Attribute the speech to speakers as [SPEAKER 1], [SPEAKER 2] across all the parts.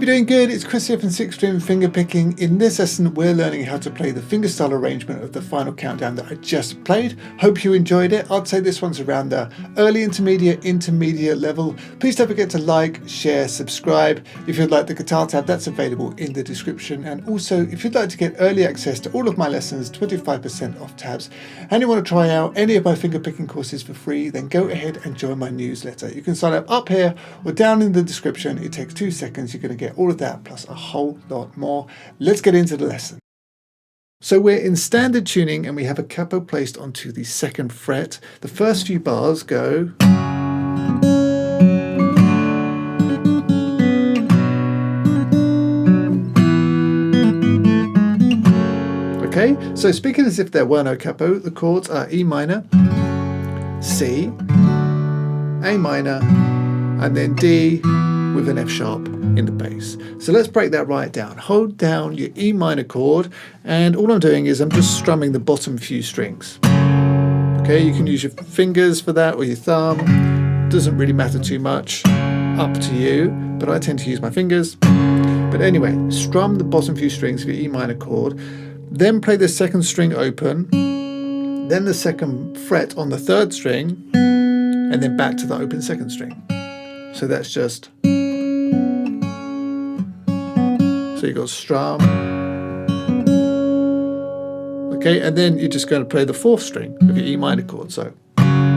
[SPEAKER 1] you're doing good. It's Chris here from 6th String Fingerpicking. In this lesson, we're learning how to play the fingerstyle arrangement of the final countdown that I just played. Hope you enjoyed it. I'd say this one's around the early intermediate level. Please don't forget to like, share, subscribe. If you'd like the guitar tab, that's available in the description. And also, if you'd like to get early access to all of my lessons, 25% off tabs, and you want to try out any of my fingerpicking courses for free, then go ahead and join my newsletter. You can sign up here or down in the description. It takes 2 seconds. You're going to get all of that plus a whole lot more. Let's get into the lesson. So we're in standard tuning and we have a capo placed onto the 2nd fret. The first few bars go. Okay, so speaking as if there were no capo, the chords are E minor, C, A minor, and then D with an F sharp in the bass. So let's break that right down. Hold down your E minor chord, and all I'm doing is I'm just strumming the bottom few strings. Okay, you can use your fingers for that or your thumb. Doesn't really matter too much, up to you, but I tend to use my fingers. But anyway, strum the bottom few strings of your E minor chord, then play the 2nd string open, then the 2nd fret on the 3rd string, and then back to the open 2nd string. So that's just, so you got strum, okay, and then you're just going to play the 4th string of your E minor chord, so, and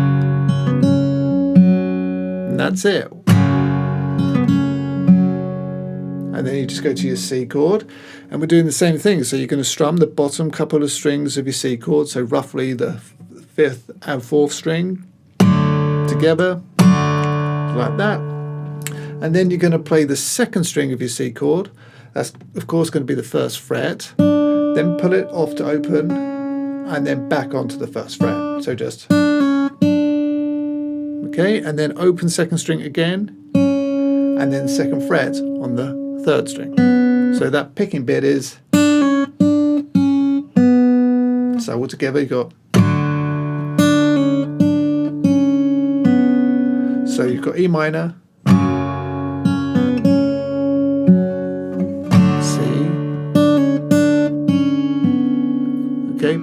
[SPEAKER 1] that's it. And then you just go to your C chord, and we're doing the same thing. So you're going to strum the bottom couple of strings of your C chord, so roughly the 5th and 4th string together, like that. And then you're going to play the 2nd string of your C chord. That's of course going to be the 1st fret. Then pull it off to open, and then back onto the 1st fret. So just, okay, and then open 2nd string again, and then 2nd fret on the 3rd string. So that picking bit is, so all together you got, so you've got E minor, C, okay,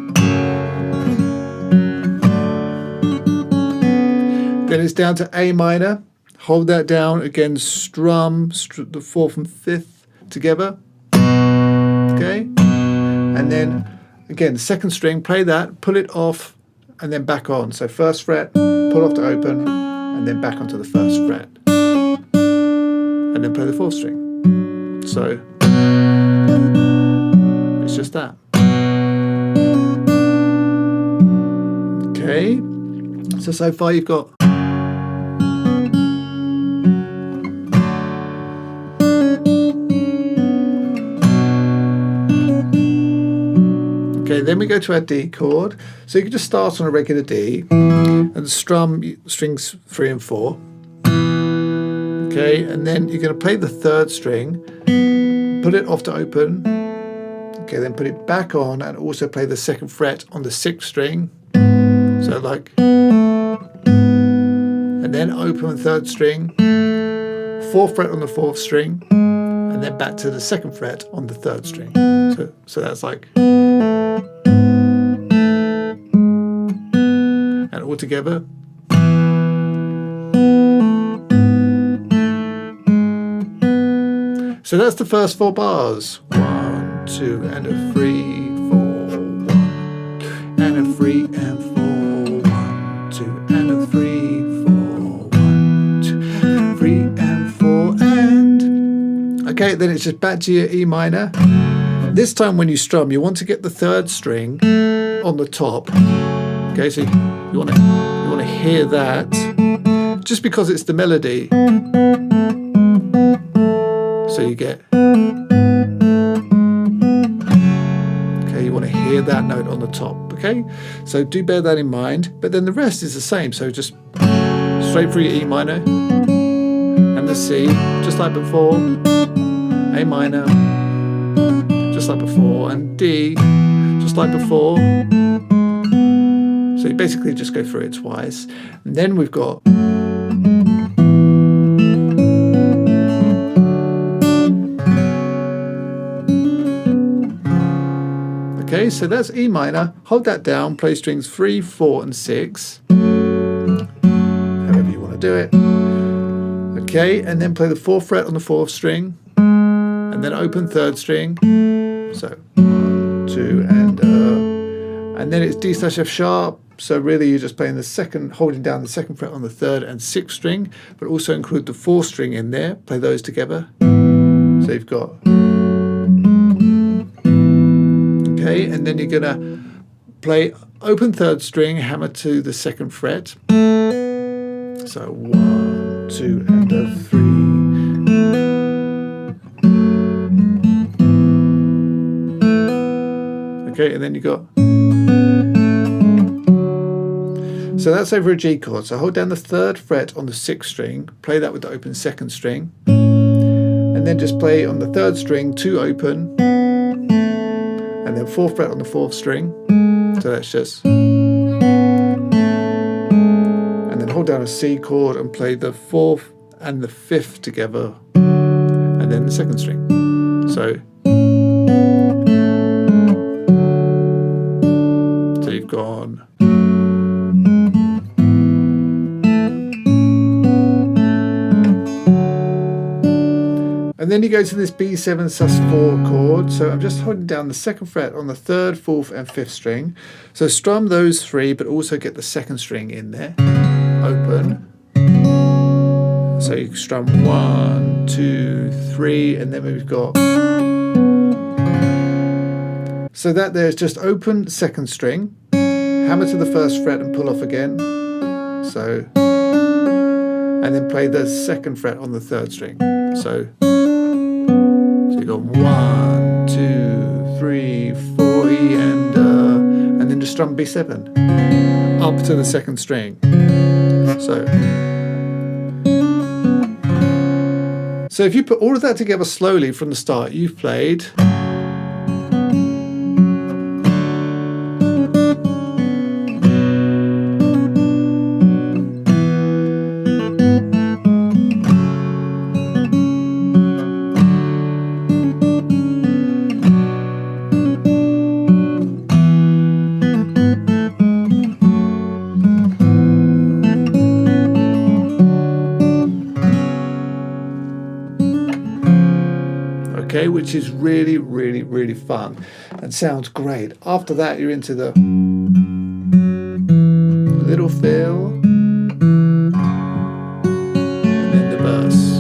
[SPEAKER 1] then it's down to A minor. Hold that down, again strum the 4th and 5th together, okay, and then again 2nd string, play that, pull it off, and then back on. So 1st fret, pull off to open, and then back onto the 1st fret, and then play the 4th string. So it's just that. Okay, so far you've got, okay, then we go to our D chord. So you can just start on a regular D and strum strings 3 and 4. Okay, and then you're going to play the 3rd string, put it off to open. Okay, then put it back on and also play the 2nd fret on the 6th string. So like, and then open 3rd string, 4th fret on the 4th string, and then back to the 2nd fret on the 3rd string. So that's like, and all together. So that's the first 4 bars. 1, 2, and a 3, 4, 1, and a 3 and 4, 1, 2, and a 3, 4, 1, 2, 3 and 4, and okay, then it's just back to your E minor. This time when you strum, you want to get the 3rd string on the top. Okay, so you want to hear that, just because it's the melody. So you get, okay, you want to hear that note on the top. Okay, so do bear that in mind. But then the rest is the same. So just straight through your E minor and the C, just like before. A minor, just like before, and D, just like before. So you basically just go through it twice. And then we've got Okay, so that's E minor. Hold that down, play strings 3, 4 and 6. However you want to do it. Okay, and then play the 4th fret on the 4th string. And then open 3rd string. So 1, 2 and then it's D slash F sharp. So really you're just playing the second, holding down the 2nd fret on the 3rd and 6th string, but also include the 4th string in there. Play those together. So you've got, okay, and then you're gonna play open 3rd string, hammer to the 2nd fret. So 1, 2 and 3. Okay, and then you got, so that's over a G chord. So hold down the 3rd fret on the 6th string, play that with the open 2nd string, and then just play on the 3rd string 2 open, and then 4th fret on the 4th string. So that's just, and then hold down a C chord and play the 4th and the 5th together, and then the 2nd string. So you've gone. And then you go to this B7 sus4 chord. So I'm just holding down the 2nd fret on the 3rd, 4th and 5th string. So strum those 3, but also get the 2nd string in there. Open. So you strum 1, 2, 3, and then we've got. So that there's just open 2nd string, hammer to the 1st fret and pull off again. So, and then play the 2nd fret on the 3rd string. So you got 1, 2, 3, 4 E, and then just strum B7 up to the 2nd string. So if you put all of that together slowly from the start, you've played. Okay, which is really, really, really fun and sounds great. After that, you're into the little fill and then the verse.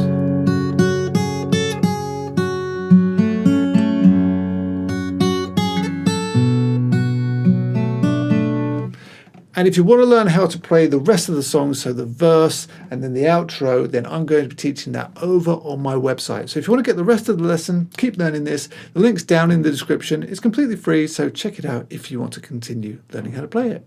[SPEAKER 1] And if you want to learn how to play the rest of the song, so the verse and then the outro, then I'm going to be teaching that over on my website. So if you want to get the rest of the lesson, keep learning this. The link's down in the description. It's completely free, so check it out if you want to continue learning how to play it.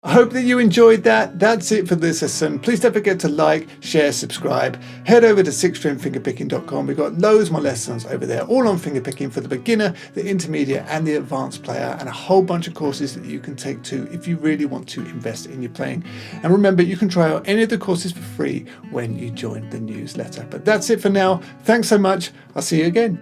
[SPEAKER 1] I hope that you enjoyed that. That's it for this lesson. Please don't forget to like, share, subscribe. Head over to sixstringfingerpicking.com. We've got loads more lessons over there, all on fingerpicking for the beginner, the intermediate and the advanced player, and a whole bunch of courses that you can take too if you really want to invest in your playing. And remember, you can try out any of the courses for free when you join the newsletter. But that's it for now. Thanks so much. I'll see you again.